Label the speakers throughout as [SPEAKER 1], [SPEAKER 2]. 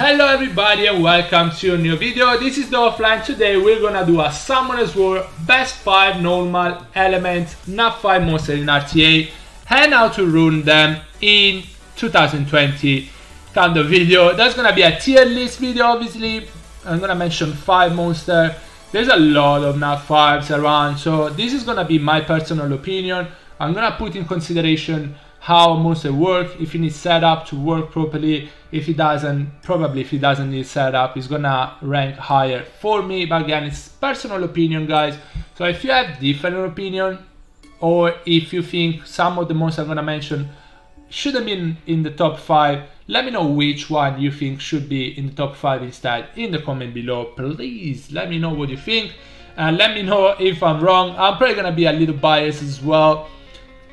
[SPEAKER 1] Hello everybody and welcome to a new video. This is the offline. Today we're gonna do a Summoner's War best 5 normal elements, not 5 monsters in RTA, and how to rune them in 2020 kind of video. That's gonna be a tier list video. Obviously I'm gonna mention 5 monsters. There's a lot of NAT 5s around, so this is gonna be my personal opinion. I'm gonna put in consideration how monster work, if it needs setup to work properly. If it doesn't, probably if it doesn't need setup, it's gonna rank higher for me. But again, it's personal opinion, guys. So if you have different opinion, or if you think some of the monsters I'm gonna mention shouldn't be in the top 5, let me know which one you think should be in the top 5 instead in the comment below. Please let me know what you think, and let me know if I'm wrong. I'm probably gonna be a little biased as well.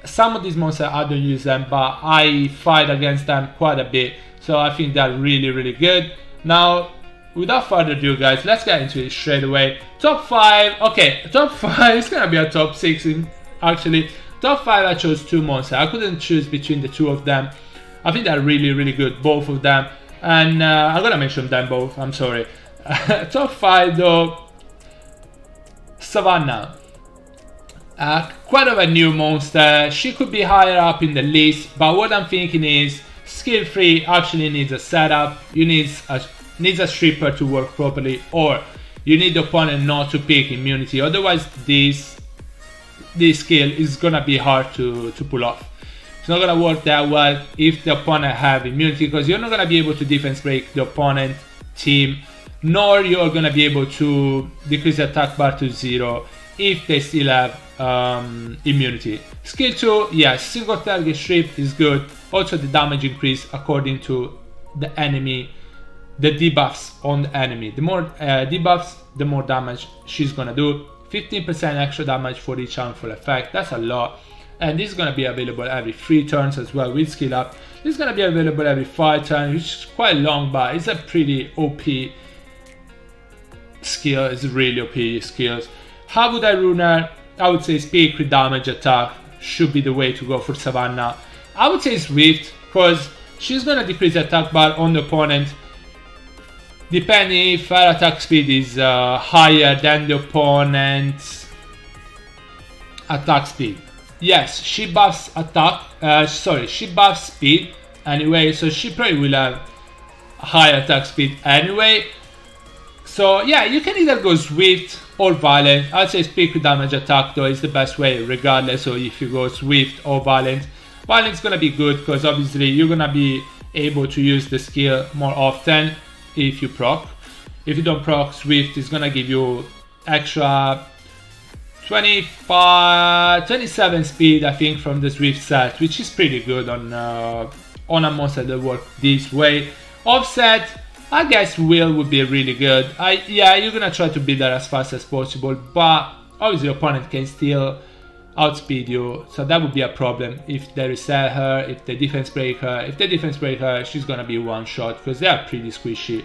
[SPEAKER 1] Some of these monsters I don't use them, but I fight against them quite a bit, so I think they're really good. Now without further ado, guys, let's get into it straight away. Top 5, okay, top 5 is gonna be a top 6 actually. Top 5, I chose 2 monsters. I couldn't choose between the 2 of them. I think they're really good, both of them, and I'm gonna mention them both, I'm sorry. Top 5 though, Savannah. Quite of a new monster. She could be higher up in the list, but what I'm thinking is skill 3 actually needs a setup. You needs a stripper to work properly, or you need the opponent not to pick immunity. Otherwise this skill is gonna be hard to pull off. It's not gonna work that well if the opponent have immunity, because you're not gonna be able to defense break the opponent team, nor you're gonna be able to decrease the attack bar to 0 if they still have immunity. Skill 2, yes, single target strip is good. Also the damage increase according to the enemy, the debuffs on the enemy. The more debuffs, the more damage she's gonna do. 15% extra damage for each harmful effect. That's a lot. And this is gonna be available every 3 turns as well with skill up. This is gonna be available every 5 turns, which is quite long, but it's a pretty OP skill. It's really OP skills. How would I rune her? I would say speed, crit damage, attack should be the way to go for Savannah. I would say Swift, because she's gonna decrease the attack bar on the opponent depending if her attack speed is higher than the opponent's attack speed. Yes, she buffs attack, she buffs speed anyway, so she probably will have higher attack speed anyway. So yeah, you can either go Swift or Violent. I'd say speed with damage attack though is the best way regardless, so if you go Swift or Violent. Violent's gonna be good because obviously you're gonna be able to use the skill more often if you proc. If you don't proc, Swift is gonna give you extra 27 speed I think from the Swift set, which is pretty good on a monster that works this way. Offset, I guess Will would be really good. Yeah, you're gonna try to beat her as fast as possible, but obviously your opponent can still outspeed you, so that would be a problem if they reset her, if they defense break her. If they defense break her, she's gonna be one shot because they are pretty squishy.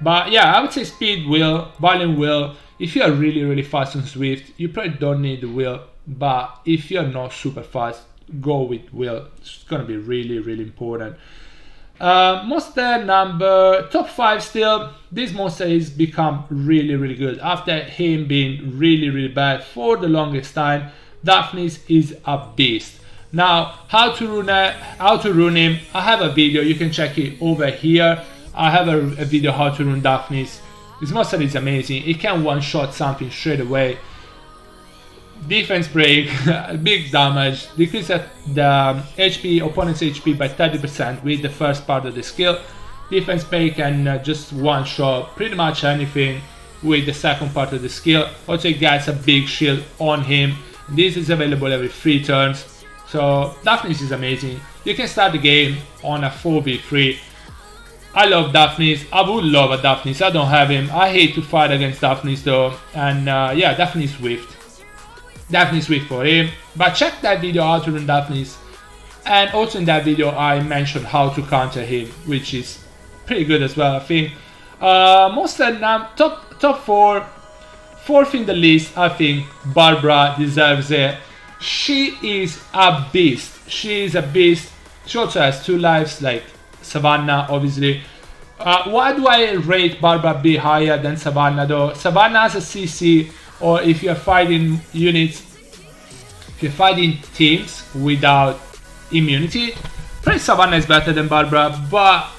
[SPEAKER 1] But yeah, I would say speed Will, violent Will. If you are really fast on Swift, you probably don't need the Will, but if you're not super fast, go with Will. It's gonna be really important. Monster number top 5 still. This monster has become really good after him being really bad for the longest time. Daphnis is a beast. Now how to rune him, I have a video, you can check it over here. I have a video how to rune Daphnis. This monster is amazing. It can one shot something straight away. Defense break, big damage, decrease the HP, opponent's HP by 30% with the first part of the skill. Defense break and just one shot pretty much anything with the second part of the skill. Also it gets a big shield on him. This is available every 3 turns. So Daphnis is amazing. You can start the game on a 4v3. I love Daphnis. I would love a Daphnis. I don't have him. I hate to fight against Daphnis though. And yeah, Daphnis Swift. Definitely Swift for him, but check that video how to run Daphnis, and also in that video I mentioned how to counter him, which is pretty good as well I think. Monster top 4, 4th in the list, I think Barbara deserves it. She is a beast. She is a beast. She also has 2 lives like Savannah obviously. Why do I rate Barbara B higher than Savannah though? Savannah has a CC, or if you're fighting units, if you're fighting teams without immunity, probably Savannah is better than Barbara, but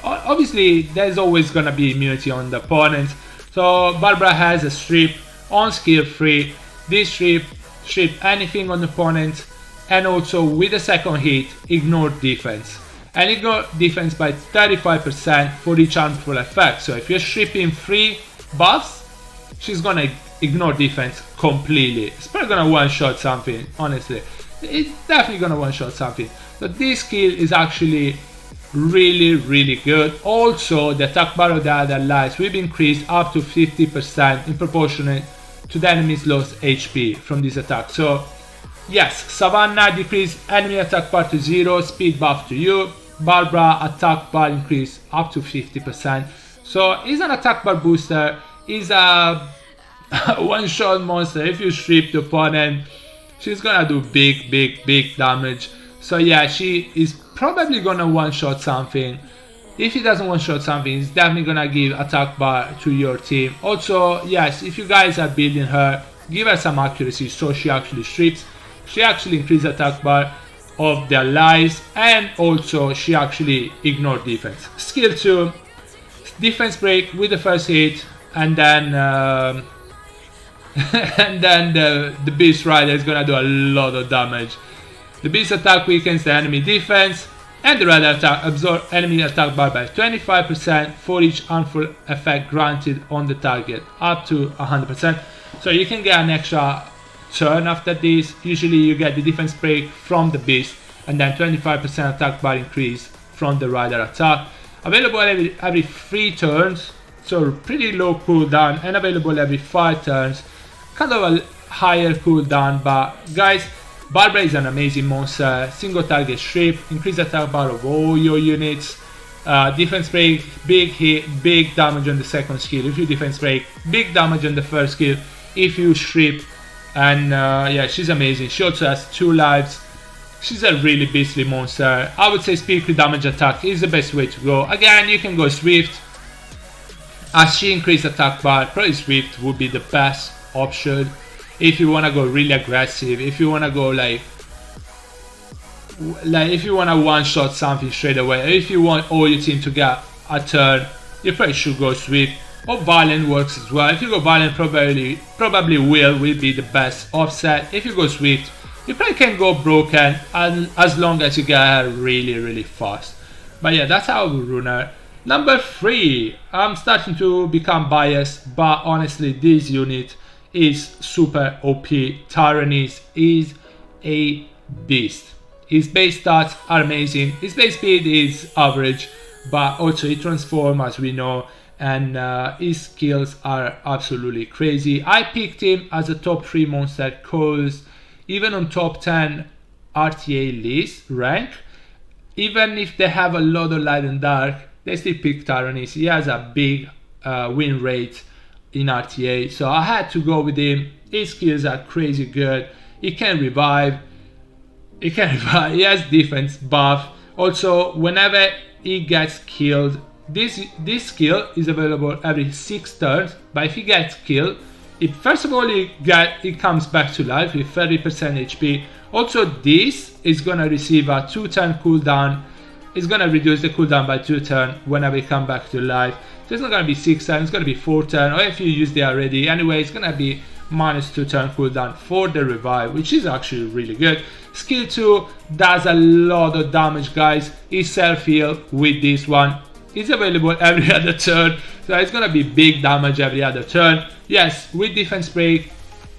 [SPEAKER 1] obviously there's always gonna be immunity on the opponent. So Barbara has a strip on skill 3. This strip anything on the opponent, and also with the second hit ignore defense. And ignore defense by 35% for each harmful effect. So if you're stripping 3 buffs, she's gonna ignore defense completely. It's probably gonna one-shot something, honestly. It's definitely gonna one-shot something. So this skill is actually really good. Also, the attack bar of the other allies will be increased up to 50% in proportionate to the enemy's lost HP from this attack. So yes, Savannah decrease enemy attack bar to 0, speed buff to you. Barbara attack bar increase up to 50%. So it's an attack bar booster. Is a one-shot monster. If you strip the opponent, she's gonna do big damage. So yeah, she is probably gonna one-shot something. If he doesn't one-shot something, he's definitely gonna give attack bar to your team. Also, yes, if you guys are building her, give her some accuracy so she actually strips. She actually increases attack bar of the allies, and also she actually ignores defense. Skill 2, defense break with the first hit, and then the Beast Rider is gonna do a lot of damage. The Beast attack weakens the enemy defense, and the Rider attack absorbs enemy attack bar by 25% for each harmful effect granted on the target, up to 100%. So you can get an extra turn after this. Usually you get the defense break from the Beast, and then 25% attack bar increase from the Rider attack. Available every 3 turns, so pretty low cooldown, and available every 5 turns. Kind of a higher cooldown, but guys, Barbara is an amazing monster. Single target strip, increase attack bar of all your units. Defense break, big hit, big damage on the second skill. If you defense break, big damage on the first skill if you strip. And yeah, she's amazing. She also has 2 lives. She's a really beastly monster. I would say speed crit damage attack is the best way to go. Again, you can go Swift. As she increased attack bar, probably Swift would be the best option. If you want to go really aggressive, if you want to go like if you want to one-shot something straight away, if you want all your team to get a turn, you probably should go Swift. Or Violent works as well. If you go Violent, probably will be the best offset. If you go Swift, you probably can go Broken, and as long as you get her really fast. But yeah, that's how we run her. Number 3, I'm starting to become biased, but honestly this unit is super OP. Daphnis is a beast. His base stats are amazing. His base speed is average, but also he transforms, as we know, and his skills are absolutely crazy. I picked him as a top 3 monster because even on top 10 RTA list rank, even if they have a lot of light and dark, they still pick Daphnis. He has a big win rate in RTA, so I had to go with him. His skills are crazy good. He can revive. He has defense buff. Also, whenever he gets killed, this skill is available every 6 turns. But if he gets killed, first of all he comes back to life with 30% HP. Also, this is gonna receive a 2-turn cooldown. It's gonna reduce the cooldown by 2 turns whenever he come back to life. So it's not gonna be 6 turns, it's gonna be 4 turns, or if you used it already. Anyway, it's gonna be minus 2 turn cooldown for the revive, which is actually really good. Skill 2 does a lot of damage, guys. It's self-heal with this one. It's available every other turn, so it's gonna be big damage every other turn. Yes, with defense break,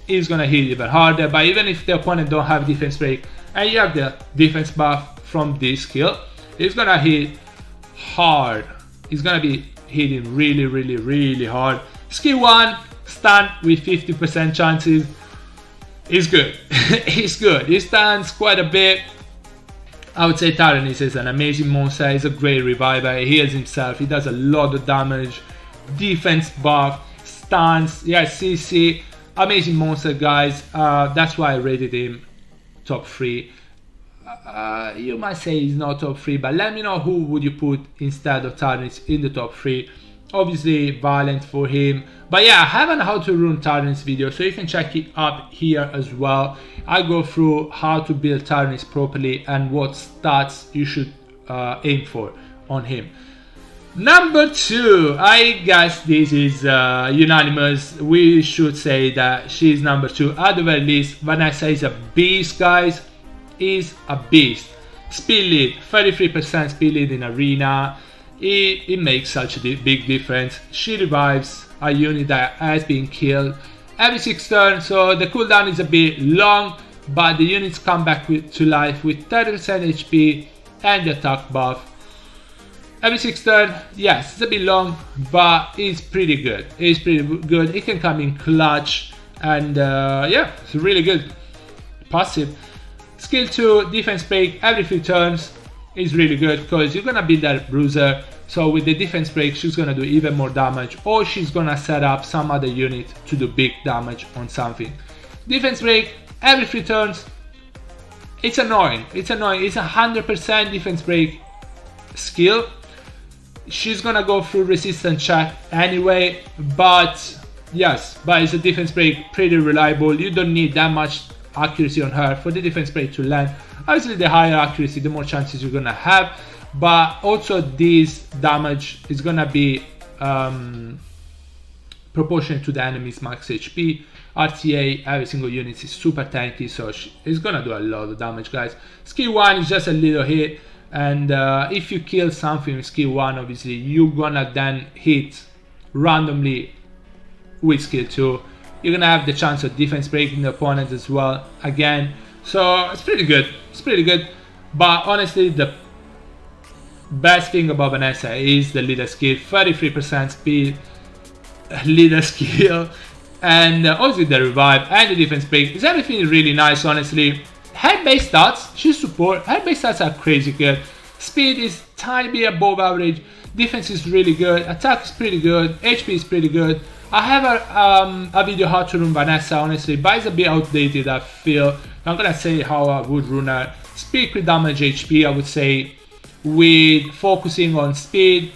[SPEAKER 1] it's gonna hit even harder, but even if the opponent don't have defense break and you have the defense buff from this skill, it's gonna hit hard. It's gonna be hitting really hard. Skill 1, stun with 50% chances. It's good. It's good. He stuns quite a bit. I would say Daphnis is an amazing monster. He's a great reviver. He heals himself. He does a lot of damage. Defense buff, stuns. Yeah, CC. Amazing monster, guys. That's why I rated him top 3. you might say he's not top 3, but let me know who would you put instead of Daphnis in the top 3. Obviously Violent for him, but yeah, I have an how to rune Daphnis video, so you can check it up here as well. I go through how to build Daphnis properly and what stats you should aim for on him. Number 2, I guess this is unanimous. We should say that she's number 2 at the very least. Vanessa is a beast, guys. Is a beast. Speed lead, 33% speed lead in arena. It makes such a big difference. She revives a unit that has been killed every 6 turns, so the cooldown is a bit long, but the units come back to life with 30% HP and the attack buff. Every 6 turns, yes, it's a bit long, but it's pretty good. It's pretty good. It can come in clutch, and yeah, it's really good. Passive. Skill 2, defense break every 3 turns is really good because you're gonna build that bruiser. So with the defense break, she's gonna do even more damage, or she's gonna set up some other unit to do big damage on something. Defense break every 3 turns. It's annoying. It's annoying. It's 100% defense break skill. She's gonna go through resistance check anyway, but yes, but it's a defense break, pretty reliable. You don't need that much accuracy on her for the defense break to land. Obviously the higher accuracy, the more chances you're gonna have, but also this damage is gonna be proportionate to the enemy's max HP. RTA, every single unit is super tanky, so it's gonna do a lot of damage, guys. Skill 1 is just a little hit, and if you kill something with skill 1, obviously you're gonna then hit randomly with skill 2. You're gonna have the chance of defense breaking the opponent as well again, so it's pretty good. It's pretty good, but honestly the best thing about Vanessa is the leader skill, 33% speed, leader skill, and obviously the revive and the defense break. Is everything really nice, honestly. Her base stats, she's support. Her base stats are crazy good. Speed is tiny bit above average. Defense is really good. Attack is pretty good. HP is pretty good. I have a video how to rune Vanessa, honestly, but it's a bit outdated, I feel. I'm gonna say how I would rune her. Speed, crit damage, HP, I would say, with focusing on speed,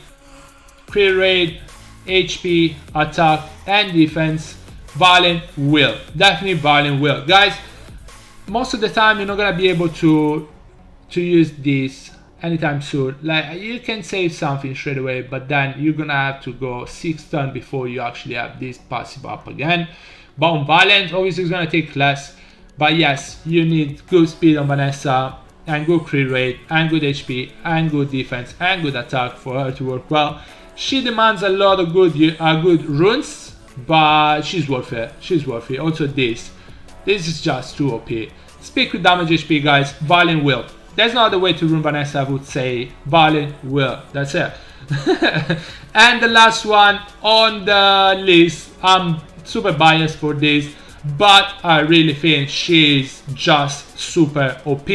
[SPEAKER 1] crit rate, HP, attack, and defense. Violent will. Definitely violent will. Guys, most of the time you're not gonna be able to use this anytime soon. Like, you can save something straight away, but then you're gonna have to go 6 turns before you actually have this passive up again. But on Violent, obviously it's gonna take less, but yes, you need good speed on Vanessa, and good crit rate, and good HP, and good defense, and good attack for her to work well. She demands a lot of good runes, but she's worth it. She's worth it. Also this is just too OP. Speed, crit damage, HP, guys. Violent will. There's no other way to rune Vanessa, I would say. Violent will. That's it. And the last one on the list, I'm super biased for this, but I really think she's just super OP.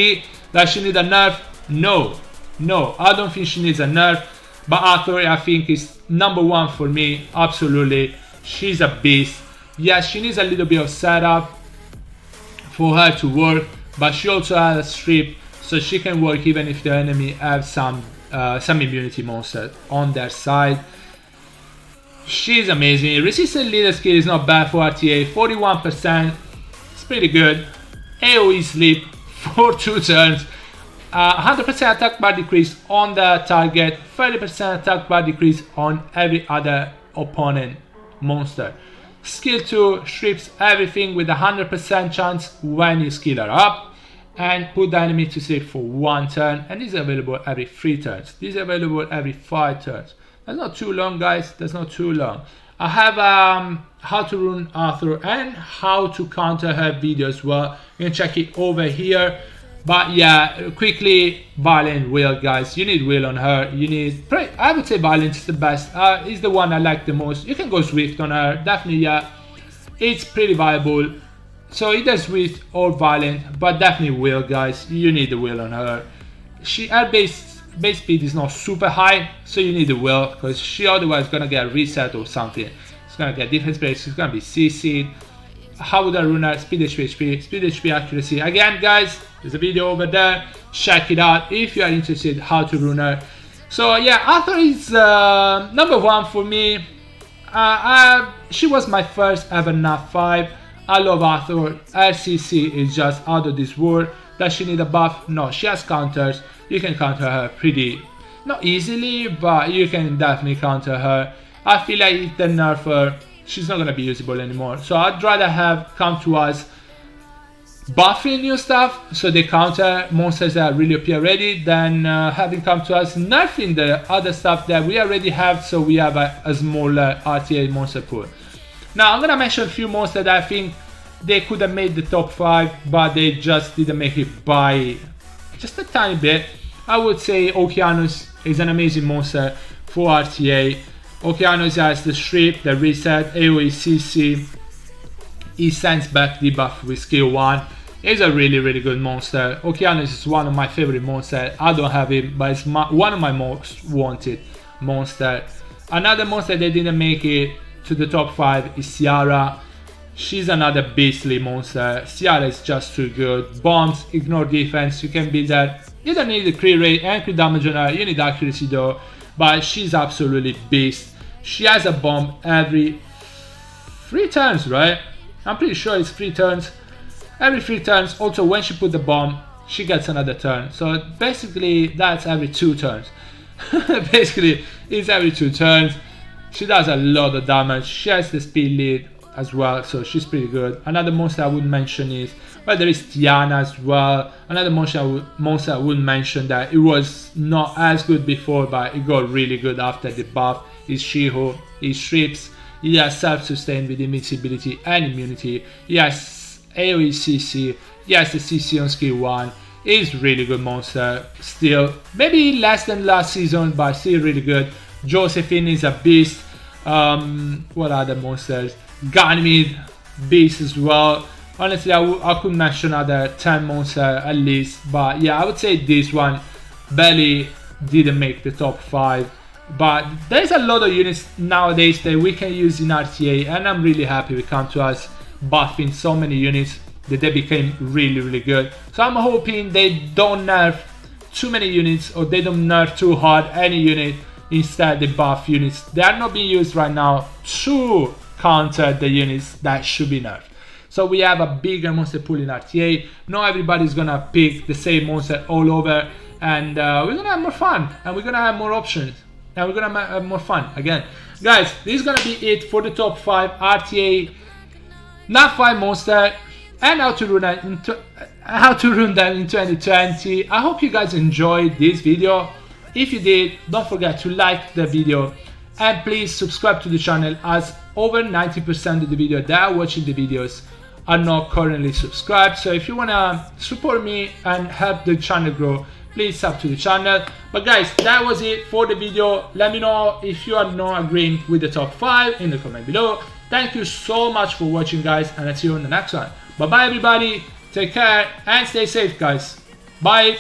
[SPEAKER 1] Does she need a nerf? No, I don't think she needs a nerf, but Arthur, I think, is number 1 for me. Absolutely, she's a beast. Yes, she needs a little bit of setup for her to work, but she also has a strip, so she can work even if the enemy have some immunity monster on their side. She's amazing. Resistant leader skill is not bad for RTA, 41%. It's pretty good. AoE sleep for 2 turns. 100% attack bar decrease on the target, 30% attack bar decrease on every other opponent monster. Skill 2 strips everything with 100% chance when you skill her up, and put the enemy to sleep for 1 turn, and this is available every 3 turns. This is available every 5 turns. That's not too long, guys. That's not too long. I have how to rune Arthur and how to counter her video as well. You can check it over here. But yeah, quickly, Violent will, guys. You need will on her. You need, I would say Violent is the best. Is the one I like the most. You can go Swift on her, definitely. Yeah, it's pretty viable. So either Swift or Violent, but definitely will, guys. You need the will on her. Her base speed is not super high, so you need the will, because she otherwise gonna get reset or something. It's gonna get defense break. She's gonna be CC'd. how would I rune her? Speed HP, speed HP accuracy. Again, guys, there's a video over there. Check it out if you are interested how to rune her. So yeah, Arthur is number 1 for me. She was my first ever NAT 5. I love Arthur. RCC is just out of this world. Does she need a buff? No, she has counters. You can counter her pretty, not easily, but you can definitely counter her. I feel like if they nerf her, she's not gonna be usable anymore. So I'd rather have come to us buffing new stuff, so they counter monsters that really OP already, than having come to us nerfing the other stuff that we already have, so we have a smaller RTA monster pool. Now I'm gonna mention a few monsters that I think they could have made the top 5, but they just didn't make it by just a tiny bit. I would say Okeanos is an amazing monster for RTA. Okeanos has the strip, the reset, AoE CC. He sends back debuff with skill 1. He's a really good monster. Okeanos is one of my favorite monsters. I don't have him, but it's one of my most wanted monster. Another monster that didn't make it to the top 5 is Ciara. She's another beastly monster. Ciara is just too good. Bombs, ignore defense, you can build that. You don't need the crit rate and crit damage on her, you need accuracy though. But she's absolutely beast. She has a bomb every 3 turns, right? I'm pretty sure it's 3 turns. Every 3 turns. Also, when she put the bomb, she gets another turn. So basically, that's every 2 turns. Basically, it's every 2 turns. She does a lot of damage. She has the speed lead as well, so she's pretty good. Another monster I would mention is, well, there is Tiana as well. Another monster I would mention that it was not as good before, but it got really good after the buff, is Shiho. He strips, he has self-sustain with invincibility and immunity, he has AoE CC, he has the CC on skill 1. He's really good monster still, maybe less than last season, but still really good. Josephine is a beast. What other monsters? Ganymede, beast as well. Honestly, I could mention another 10 monsters at least, but yeah, I would say this one barely didn't make the top 5. But there's a lot of units nowadays that we can use in RTA, and I'm really happy we come to us buffing so many units that they became really good. So I'm hoping they don't nerf too many units, or they don't nerf too hard any unit. Instead, they buff units that are not being used right now to counter the units that should be nerfed. So we have a bigger monster pool in RTA. Not everybody's gonna pick the same monster all over, and we're gonna have more fun, and we're gonna have more options, and we're gonna have more fun again. Guys, this is gonna be it for the top 5 RTA NAT 5 monster and how to rune them in 2020. I hope you guys enjoyed this video. If you did, don't forget to like the video, and please subscribe to the channel, as over 90% of the video that are watching the videos are not currently subscribed. So if you wanna support me and help the channel grow, please sub to the channel. But guys, that was it for the video. Let me know if you are not agreeing with the top 5 in the comment below. Thank you so much for watching, guys, and I'll see you on the next one. Bye bye everybody, take care and stay safe, guys. Bye.